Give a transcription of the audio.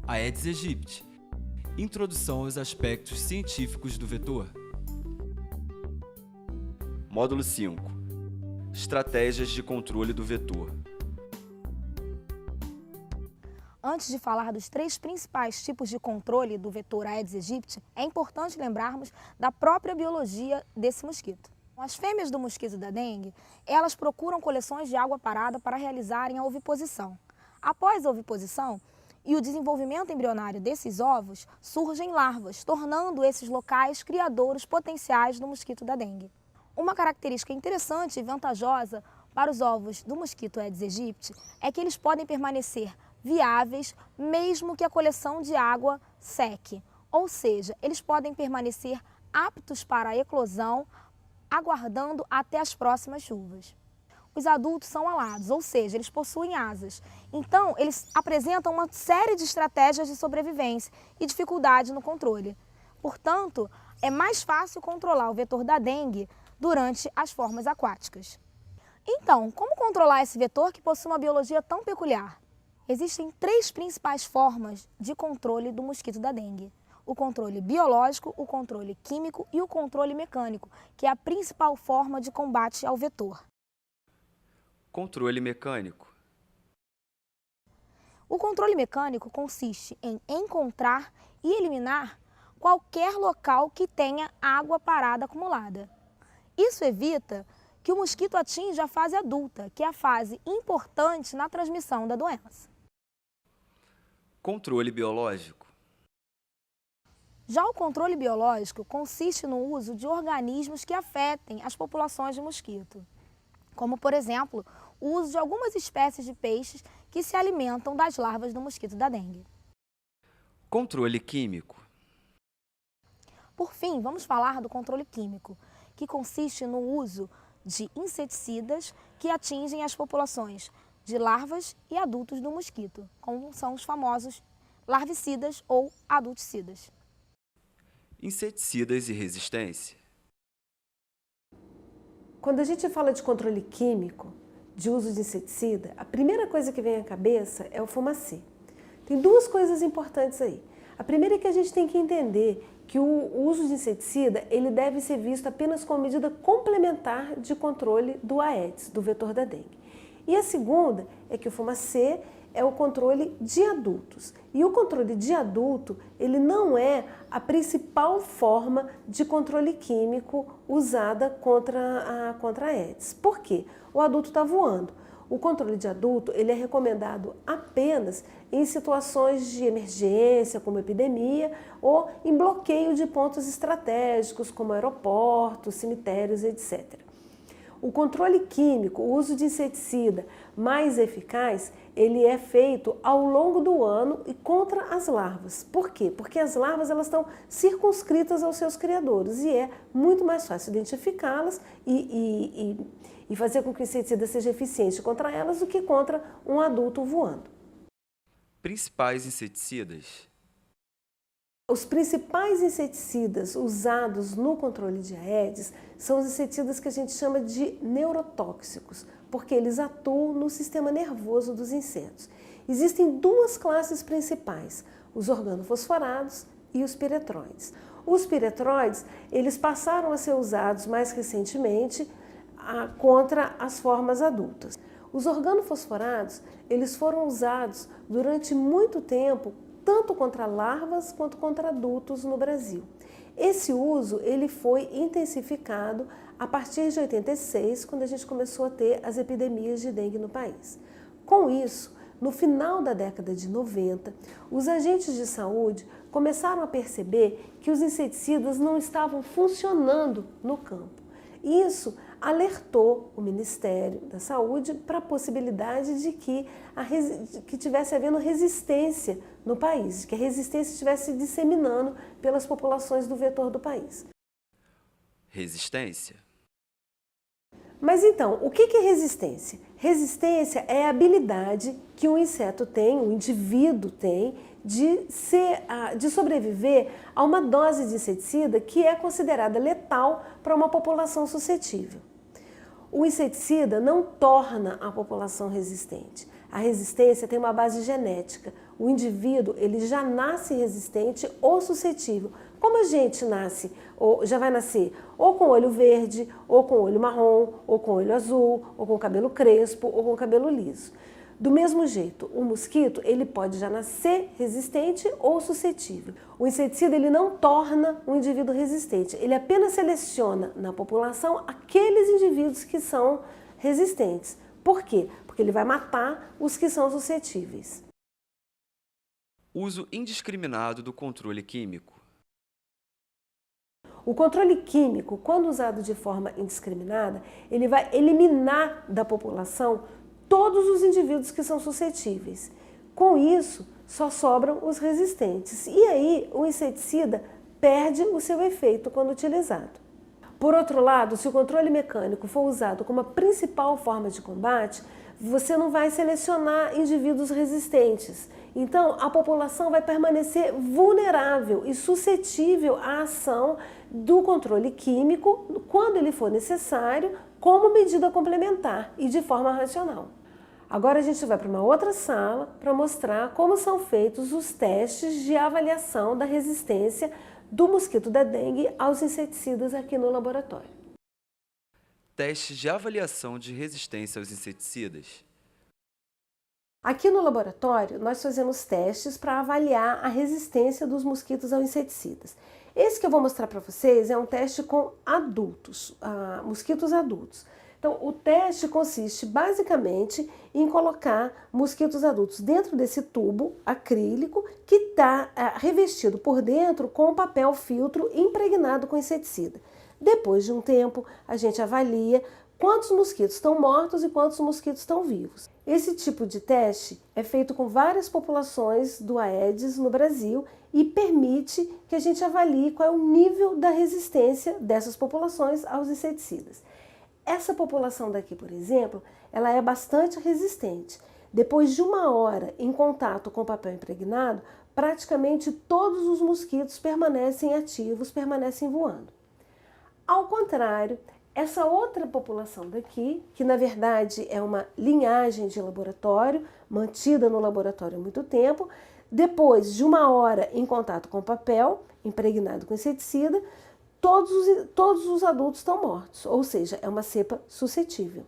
Aedes aegypti. Introdução aos aspectos científicos do vetor. Módulo 5. Estratégias de controle do vetor. Antes de falar dos 3 principais tipos de controle do vetor Aedes aegypti, é importante lembrarmos da própria biologia desse mosquito. As fêmeas do mosquito da dengue, elas procuram coleções de água parada para realizarem a oviposição. Após a oviposição e o desenvolvimento embrionário desses ovos, surgem larvas, tornando esses locais criadouros potenciais do mosquito da dengue. Uma característica interessante e vantajosa para os ovos do mosquito Aedes aegypti é que eles podem permanecer viáveis mesmo que a coleção de água seque, ou seja, eles podem permanecer aptos para a eclosão, aguardando até as próximas chuvas. Os adultos são alados, ou seja, eles possuem asas. Então, eles apresentam uma série de estratégias de sobrevivência e dificuldade no controle. Portanto, é mais fácil controlar o vetor da dengue durante as formas aquáticas. Então, como controlar esse vetor que possui uma biologia tão peculiar? Existem 3 principais formas de controle do mosquito da dengue. O controle biológico, o controle químico e o controle mecânico, que é a principal forma de combate ao vetor. Controle mecânico. O controle mecânico consiste em encontrar e eliminar qualquer local que tenha água parada acumulada. Isso evita que o mosquito atinja a fase adulta, que é a fase importante na transmissão da doença. Controle biológico. Já o controle biológico consiste no uso de organismos que afetem as populações de mosquito, como, por exemplo, o uso de algumas espécies de peixes que se alimentam das larvas do mosquito da dengue. Controle químico. Por fim, vamos falar do controle químico, que consiste no uso de inseticidas que atingem as populações de larvas e adultos do mosquito, como são os famosos larvicidas ou adulticidas. Inseticidas e resistência. Quando a gente fala de controle químico, de uso de inseticida, a primeira coisa que vem à cabeça é o fumacê. Tem 2 coisas importantes aí. A primeira é que a gente tem que entender que o uso de inseticida ele deve ser visto apenas como medida complementar de controle do Aedes, do vetor da dengue. E a segunda é que o fumacê é o controle de adultos. E o controle de adulto, ele não é a principal forma de controle químico usada contra a Aedes. Por quê? O adulto está voando. O controle de adulto, ele é recomendado apenas em situações de emergência, como epidemia, ou em bloqueio de pontos estratégicos, como aeroportos, cemitérios, etc. O controle químico, o uso de inseticida mais eficaz, ele é feito ao longo do ano e contra as larvas. Por quê? Porque as larvas elas estão circunscritas aos seus criadouros e é muito mais fácil identificá-las e fazer com que o inseticida seja eficiente contra elas do que contra um adulto voando. Principais inseticidas. Os principais inseticidas usados no controle de Aedes são os inseticidas que a gente chama de neurotóxicos, porque eles atuam no sistema nervoso dos insetos. Existem 2 classes principais, os organofosforados e os piretroides. Os piretroides, eles passaram a ser usados mais recentemente contra as formas adultas. Os organofosforados, eles foram usados durante muito tempo tanto contra larvas quanto contra adultos no Brasil. Esse uso ele foi intensificado a partir de 86, quando a gente começou a ter as epidemias de dengue no país. Com isso, no final da década de 90, os agentes de saúde começaram a perceber que os inseticidas não estavam funcionando no campo. Isso alertou o Ministério da Saúde para a possibilidade de que tivesse havendo resistência no país, que a resistência estivesse se disseminando pelas populações do vetor do país. Resistência. Mas então, o que é resistência? Resistência é a habilidade que o inseto tem, o indivíduo tem, de sobreviver a uma dose de inseticida que é considerada letal para uma população suscetível. O inseticida não torna a população resistente. A resistência tem uma base genética. o indivíduo ele já nasce resistente ou suscetível. Como a gente nasce, ou já vai nascer ou com olho verde, ou com olho marrom, ou com olho azul, ou com cabelo crespo, ou com cabelo liso. Do mesmo jeito, o mosquito ele pode já nascer resistente ou suscetível. O inseticida ele não torna um indivíduo resistente, ele apenas seleciona na população aqueles indivíduos que são resistentes. Por quê? Porque ele vai matar os que são suscetíveis. Uso indiscriminado do controle químico. O controle químico, quando usado de forma indiscriminada, ele vai eliminar da população todos os indivíduos que são suscetíveis. Com isso, só sobram os resistentes. E aí, o inseticida perde o seu efeito quando utilizado. Por outro lado, se o controle mecânico for usado como a principal forma de combate, você não vai selecionar indivíduos resistentes. Então, a população vai permanecer vulnerável e suscetível à ação do controle químico quando ele for necessário, como medida complementar e de forma racional. Agora a gente vai para uma outra sala para mostrar como são feitos os testes de avaliação da resistência do mosquito da dengue aos inseticidas aqui no laboratório. Testes de avaliação de resistência aos inseticidas. Aqui no laboratório, nós fazemos testes para avaliar a resistência dos mosquitos aos inseticidas. Esse que eu vou mostrar para vocês é um teste com adultos, mosquitos adultos. Então, o teste consiste basicamente em colocar mosquitos adultos dentro desse tubo acrílico que está revestido por dentro com papel filtro impregnado com inseticida. Depois de um tempo, a gente avalia quantos mosquitos estão mortos e quantos mosquitos estão vivos. Esse tipo de teste é feito com várias populações do Aedes no Brasil e permite que a gente avalie qual é o nível da resistência dessas populações aos inseticidas. Essa população daqui, por exemplo, ela é bastante resistente. Depois de 1 hora em contato com o papel impregnado, praticamente todos os mosquitos permanecem ativos, permanecem voando. Ao contrário, essa outra população daqui, que na verdade é uma linhagem de laboratório, mantida no laboratório há muito tempo, depois de 1 hora em contato com o papel impregnado com inseticida, todos os adultos estão mortos, ou seja, é uma cepa suscetível.